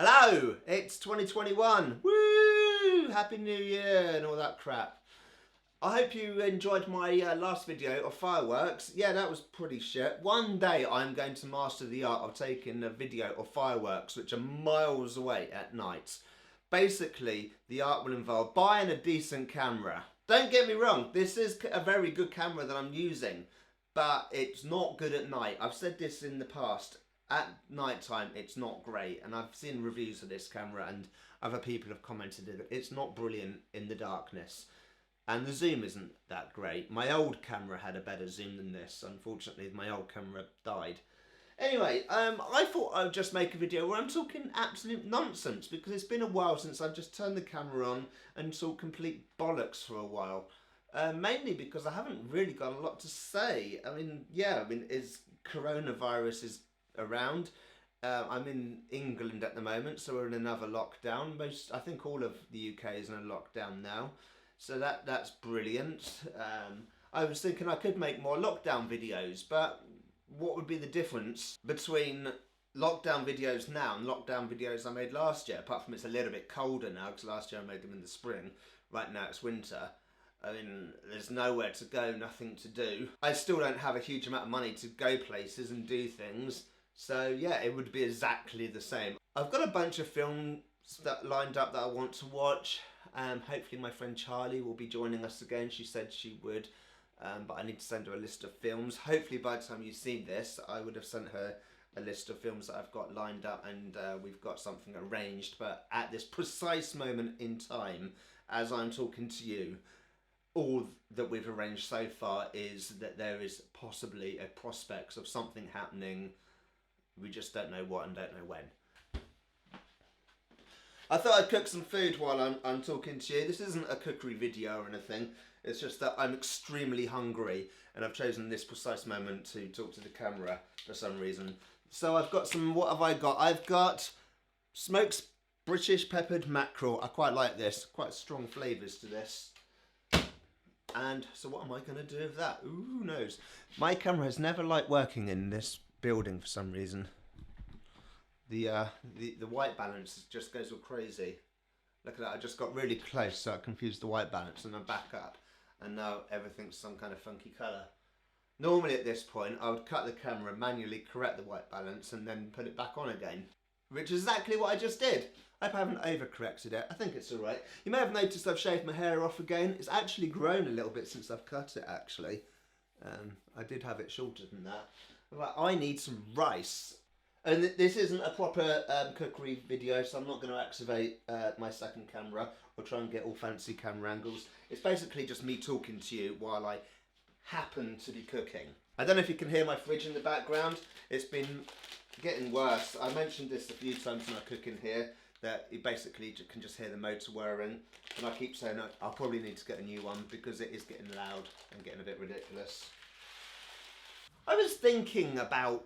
Hello, it's 2021. Woo! Happy New Year and all that crap. I hope you enjoyed my last video of fireworks. Yeah, that was pretty shit. One day I'm going to master the art of taking a video of fireworks which are miles away at night. Basically, the art will involve buying a decent camera. Don't get me wrong, this is a very good camera that I'm using, but it's not good at night. I've said this in the past. At night time, it's not great, and I've seen reviews of this camera and other people have commented that it's not brilliant in the darkness. And the zoom isn't that great. My old camera had a better zoom than this. Unfortunately, my old camera died. Anyway, I thought I would just make a video where I'm talking absolute nonsense, because it's been a while since I've just turned the camera on and talked complete bollocks for a while. Mainly because I haven't really got a lot to say. Is coronavirus is around. I'm in England at the moment, so we're in another lockdown. I think all of the UK is in a lockdown now, so that's brilliant. I was thinking I could make more lockdown videos, but what would be the difference between lockdown videos now and lockdown videos I made last year, apart from it's a little bit colder now, because last year I made them in the spring. Right now it's winter. I mean, there's nowhere to go, nothing to do. I still don't have a huge amount of money to go places and do things. So yeah, it would be exactly the same. I've got a bunch of films that lined up that I want to watch. Hopefully my friend Charlie will be joining us again. She said she would, but I need to send her a list of films. Hopefully by the time you see this, I would have sent her a list of films that I've got lined up, and we've got something arranged. But at this precise moment in time, as I'm talking to you, all that we've arranged so far is that there is possibly a prospect of something happening. We just don't know what and don't know when. I thought I'd cook some food while I'm talking to you. This isn't a cookery video or anything. It's just that I'm extremely hungry and I've chosen this precise moment to talk to the camera for some reason. So I've got some, what have I got? I've got smoked British peppered mackerel. I quite like this. Quite strong flavours to this. And so what am I going to do with that? Who knows? My camera has never liked working in this building for some reason. The white balance just goes all crazy. Look at that, I just got really close so I confused the white balance, and I'm back up, and now everything's some kind of funky colour. Normally at this point I would cut the camera, manually correct the white balance and then put it back on again, which is exactly what I just did. I hope I haven't overcorrected it. I think it's alright. You may have noticed I've shaved my hair off again. It's actually grown a little bit since I've cut it, actually. I did have it shorter than that. But I need some rice. And this isn't a proper cookery video, so I'm not going to activate my second camera or try and get all fancy camera angles. It's basically just me talking to you while I happen to be cooking. I don't know if you can hear my fridge in the background. It's been getting worse. I mentioned this a few times when I cook in here, that you basically can just hear the motor whirring, and I keep saying I'll probably need to get a new one because it is getting loud and getting a bit ridiculous. I was thinking about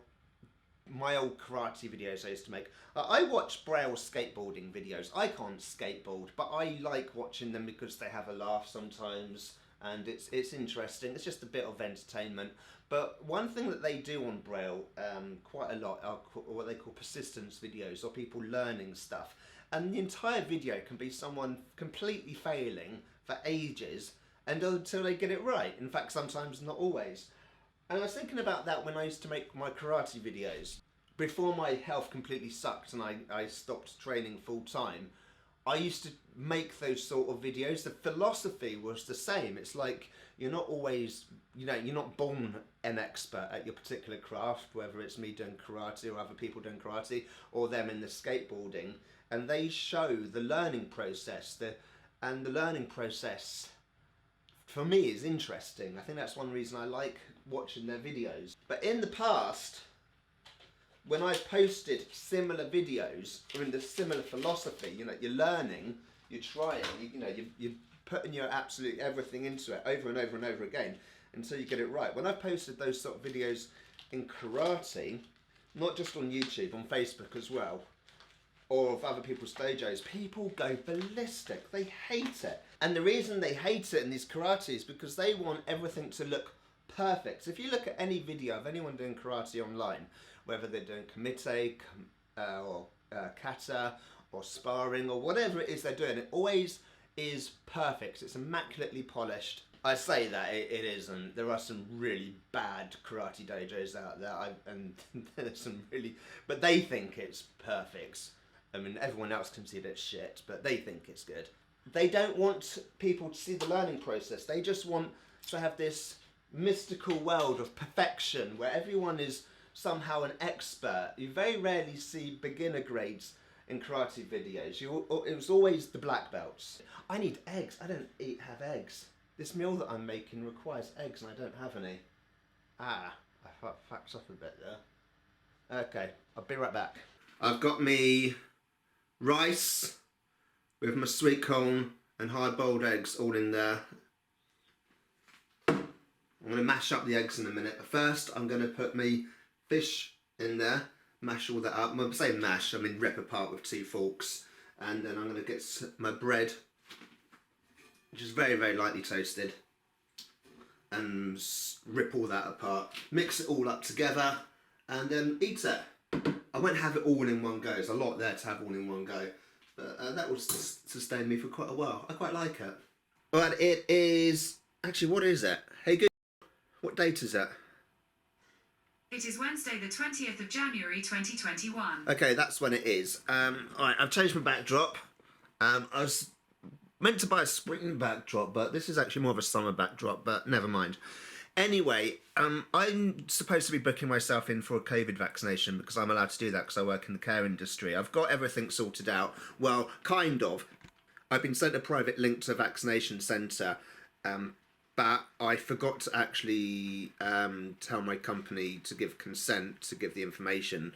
my old karate videos I used to make. I watch Braille skateboarding videos. I can't skateboard, but I like watching them because they have a laugh sometimes, and it's interesting. It's just a bit of entertainment. But one thing that they do on Braille quite a lot are what they call persistence videos, or people learning stuff. And the entire video can be someone completely failing for ages and until they get it right. In fact, sometimes not always. And I was thinking about that when I used to make my karate videos. Before my health completely sucked and I stopped training full time, I used to make those sort of videos. The philosophy was the same. It's like you're not always, you're not born an expert at your particular craft, whether it's me doing karate or other people doing karate or them in the skateboarding. And they show the learning process. And the learning process, for me, is interesting. I think that's one reason I like watching their videos. But in the past, when I posted similar videos, or in the similar philosophy, you're learning, you're trying, you're putting your absolute everything into it over and over and over again until you get it right. When I posted those sort of videos in karate, not just on YouTube, on Facebook as well, or of other people's dojos, people go ballistic. They hate it. And the reason they hate it in these karate is because they want everything to look perfect. So if you look at any video of anyone doing karate online, whether they're doing kumite or kata or sparring or whatever it is they're doing. It always is perfect. It's immaculately polished. I say that it isn't. There are some really bad karate dojos out there, and there's some really, but they think it's perfect. I mean, everyone else can see that it's shit, but they think it's good. They don't want people to see the learning process. They just want to have this mystical world of perfection where everyone is somehow an expert. You very rarely see beginner grades in karate videos. It was always the black belts. I need eggs. I don't have eggs. This meal that I'm making requires eggs and I don't have any. I fucked up a bit there. Okay, I'll be right back. I've got me rice with my sweet corn and hard-boiled eggs all in there. I'm going to mash up the eggs in a minute. But first, I'm going to put me fish in there, mash all that up. When I say mash, I mean rip apart with 2 forks. And then I'm going to get my bread, which is very, very lightly toasted, and rip all that apart. Mix it all up together and then eat it. I won't have it all in one go. There's a lot there to have all in one go. But that will sustain me for quite a while. I quite like it. But it is... Actually, what is it? Hey, Google, what date is it? It is Wednesday, the 20th of January, 2021. Okay, that's when it is. Alright, I've changed my backdrop. I was meant to buy a spring backdrop, but this is actually more of a summer backdrop, but never mind. Anyway, I'm supposed to be booking myself in for a COVID vaccination because I'm allowed to do that because I work in the care industry. I've got everything sorted out. Well, kind of. I've been sent a private link to a vaccination centre, but I forgot to actually tell my company to give consent to give the information.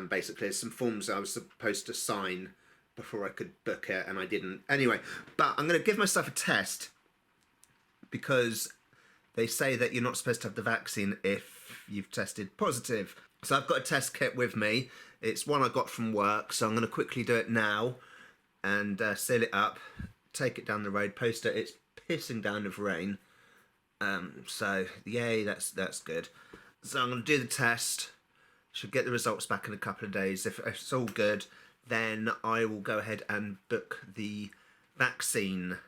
Basically, there's some forms I was supposed to sign before I could book it, and I didn't. Anyway, but I'm going to give myself a test because they say that you're not supposed to have the vaccine if you've tested positive. So I've got a test kit with me. It's one I got from work, so I'm going to quickly do it now and seal it up, take it down the road, post it. It's pissing down with rain. So yay, that's good. So I'm going to do the test. Should get the results back in a couple of days. If it's all good, then I will go ahead and book the vaccine,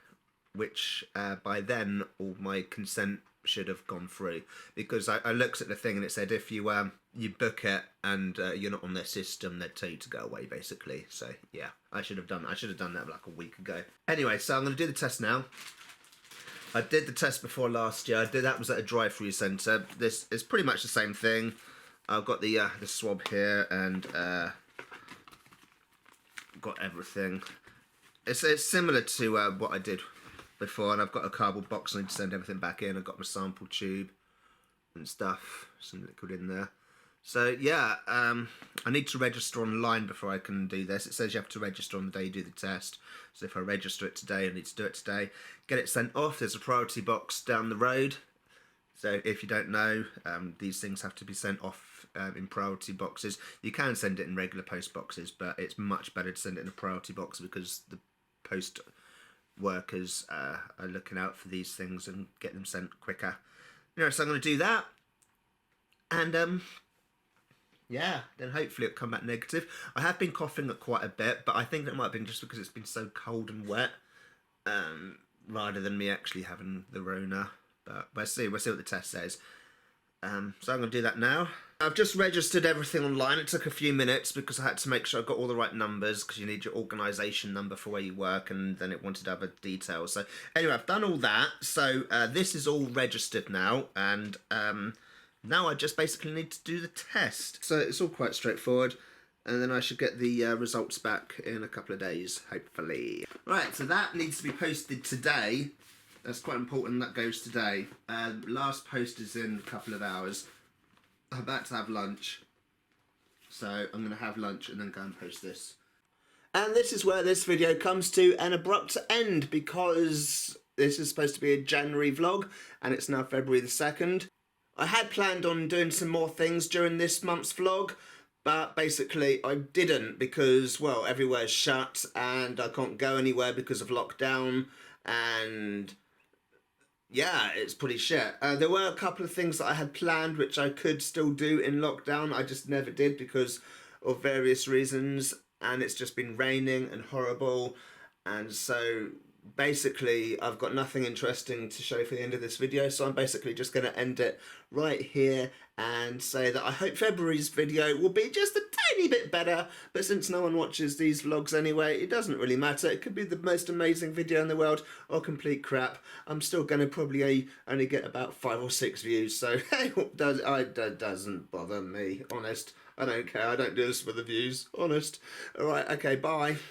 which by then all my consent should have gone through, because I looked at the thing and it said if you book it and you're not on their system, they'd tell you to go away, basically. So yeah, I should have done that like a week ago. Anyway, so I'm going to do the test now. I did the test before last year. That was at a drive-through centre. This is pretty much the same thing. I've got the swab here and got everything. It's similar to what I did before, and I've got a cardboard box. I need to send everything back in. I've got my sample tube and stuff, some liquid in there. So yeah, I need to register online before I can do this. It says you have to register on the day you do the test. So if I register it today, I need to do it today. Get it sent off. There's a priority box down the road. So if you don't know, these things have to be sent off in priority boxes. You can send it in regular post boxes, but it's much better to send it in a priority box because the post workers are looking out for these things and get them sent quicker. You know, so I'm going to do that, and yeah, then hopefully it'll come back negative. I have been coughing quite a bit, but I think it might have been just because it's been so cold and wet, rather than me actually having the Rona. But we'll see what the test says. So I'm going to do that now. I've just registered everything online. It took a few minutes because I had to make sure I got all the right numbers, because you need your organisation number for where you work, and then it wanted other details. So anyway, I've done all that. So this is all registered now, and now I just basically need to do the test. So it's all quite straightforward, and then I should get the results back in a couple of days, hopefully. Right, so that needs to be posted today. That's quite important, that goes today. Last post is in a couple of hours. I'm about to have lunch, so I'm going to have lunch and then go and post this. And this is where this video comes to an abrupt end, because this is supposed to be a January vlog, and it's now February the 2nd. I had planned on doing some more things during this month's vlog, but basically I didn't because, well, everywhere's shut and I can't go anywhere because of lockdown, and yeah, it's pretty shit. There were a couple of things that I had planned which I could still do in lockdown. I just never did because of various reasons. and it's just been raining and horrible, and so basically I've got nothing interesting to show for the end of this video, so I'm basically just going to end it right here and say that I hope February's video will be just a tiny bit better, but since no one watches these vlogs anyway, it doesn't really matter. It could be the most amazing video in the world or complete crap. I'm still going to probably only get about 5 or 6 views, so hey, it doesn't bother me, honest. I don't care, I don't do this for the views, honest. Alright, okay, bye.